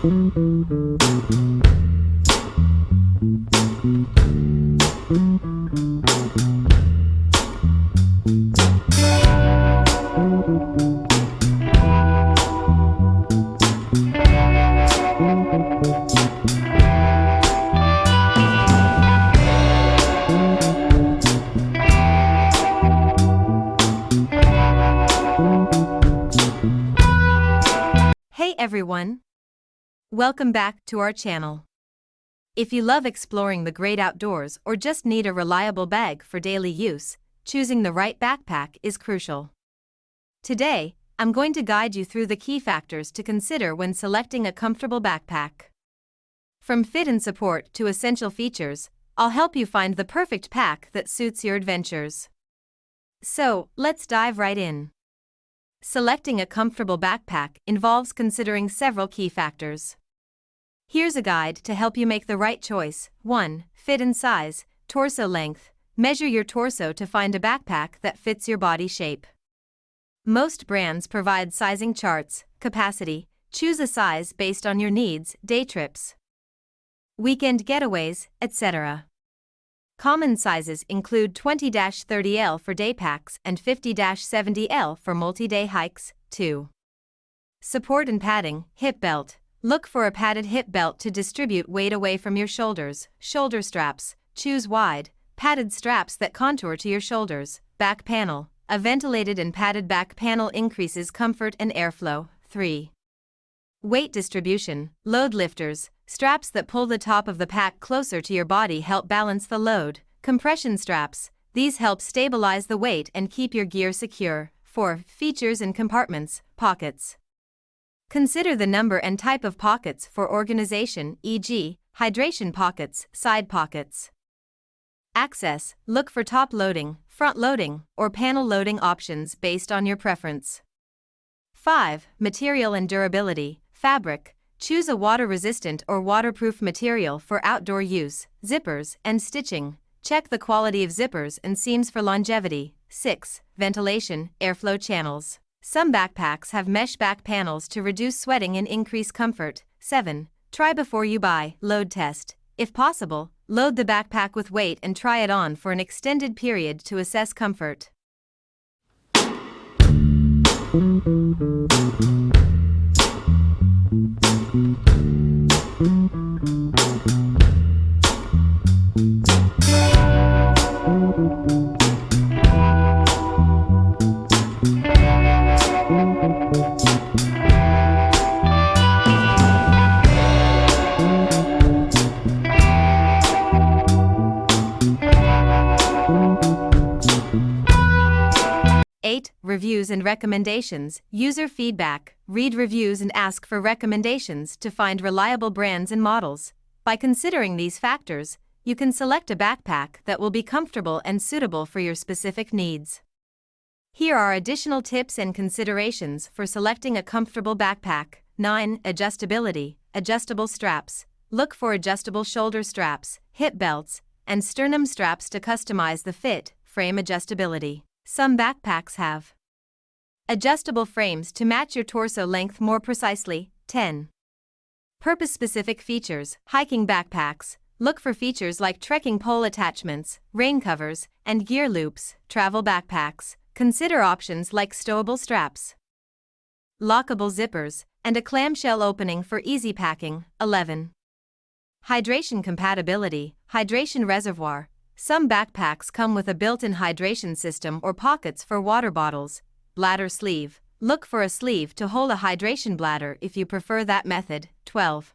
Hey everyone! Welcome back to our channel. If you love exploring the great outdoors or just need a reliable bag for daily use, choosing the right backpack is crucial. Today, I'm going to guide you through the key factors to consider when selecting a comfortable backpack. From fit and support to essential features, I'll help you find the perfect pack that suits your adventures. So, let's dive right in. Selecting a comfortable backpack involves considering several key factors. Here's a guide to help you make the right choice. 1. Fit and size, torso length. Measure your torso to find a backpack that fits your body shape. Most brands provide sizing charts, capacity. Choose a size based on your needs, day trips, weekend getaways, etc. Common sizes include 20-30L for day packs and 50-70L for multi-day hikes. 2. Support and padding, hip belt. Look for a padded hip belt to distribute weight away from your shoulders. Shoulder straps. Choose wide, padded straps that contour to your shoulders. Back panel. A ventilated and padded back panel increases comfort and airflow. 3. Weight distribution. Load lifters. Straps that pull the top of the pack closer to your body help balance the load. Compression straps. These help stabilize the weight and keep your gear secure. 4. Features and compartments. Pockets. Consider the number and type of pockets for organization, e.g., hydration pockets, side pockets. Access. Look for top loading, front loading, or panel loading options based on your preference. 5. Material and durability. Fabric. Choose a water-resistant or waterproof material for outdoor use. Zippers and stitching. Check the quality of zippers and seams for longevity. 6. Ventilation, airflow channels. Some backpacks have mesh back panels to reduce sweating and increase comfort. 7. Try before you buy. Load test. If possible, load the backpack with weight and try it on for an extended period to assess comfort. Reviews and recommendations. User feedback. Read reviews and ask for recommendations to find reliable brands and models. By considering these factors, you can select a backpack that will be comfortable and suitable for your specific needs. Here are additional tips and considerations for selecting a comfortable backpack. 9. Adjustability. Adjustable straps. Look for adjustable shoulder straps, hip belts, and sternum straps to customize the fit. Frame adjustability. Some backpacks have adjustable frames to match your torso length more precisely. 10. Purpose-specific features. Hiking backpacks. Look for features like trekking pole attachments, rain covers, and gear loops. Travel backpacks. Consider options like stowable straps, lockable zippers, and a clamshell opening for easy packing. 11. Hydration compatibility. Hydration reservoir. Some backpacks come with a built-in hydration system or pockets for water bottles. Bladder sleeve. Look for a sleeve to hold a hydration bladder if you prefer that method. 12.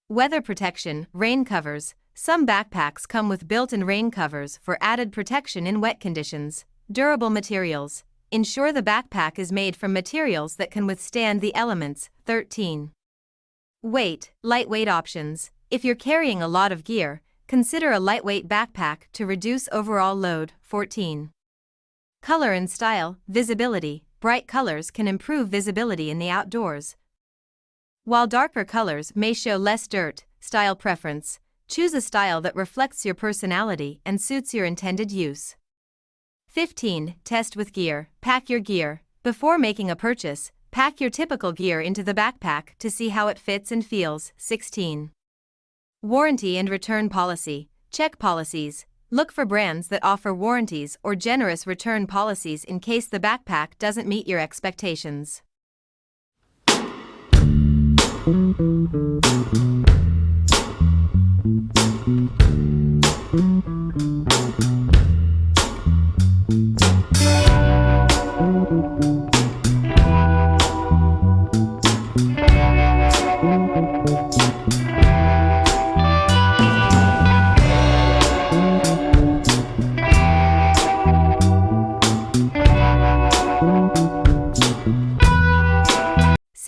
Weather protection. Rain covers. Some backpacks come with built-in rain covers for added protection in wet conditions. Durable materials. Ensure the backpack is made from materials that can withstand the elements. 13. Weight. Lightweight options. If you're carrying a lot of gear, consider a lightweight backpack to reduce overall load. 14. Color and style. Visibility. Bright colors can improve visibility in the outdoors, while darker colors may show less dirt. Style preference. Choose a style that reflects your personality and suits your intended use. 15. Test with gear. Pack your gear. Before making a purchase, Pack your typical gear into the backpack to see how it fits and feels. 16. Warranty and return policy. Check policies. Look for brands that offer warranties or generous return policies in case the backpack doesn't meet your expectations.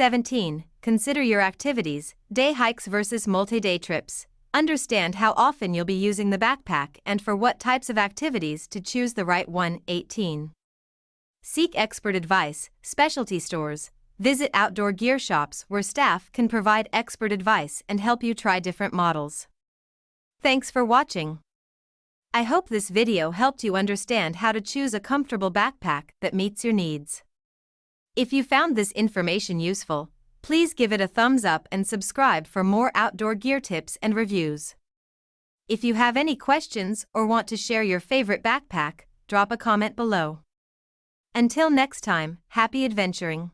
17. Consider your activities, day hikes versus multi-day trips. Understand how often you'll be using the backpack and for what types of activities to choose the right one. 18. Seek expert advice, specialty stores. Visit outdoor gear shops where staff can provide expert advice and help you try different models. Thanks for watching. I hope this video helped you understand how to choose a comfortable backpack that meets your needs. If you found this information useful, please give it a thumbs up and subscribe for more outdoor gear tips and reviews. If you have any questions or want to share your favorite backpack, drop a comment below. Until next time, happy adventuring!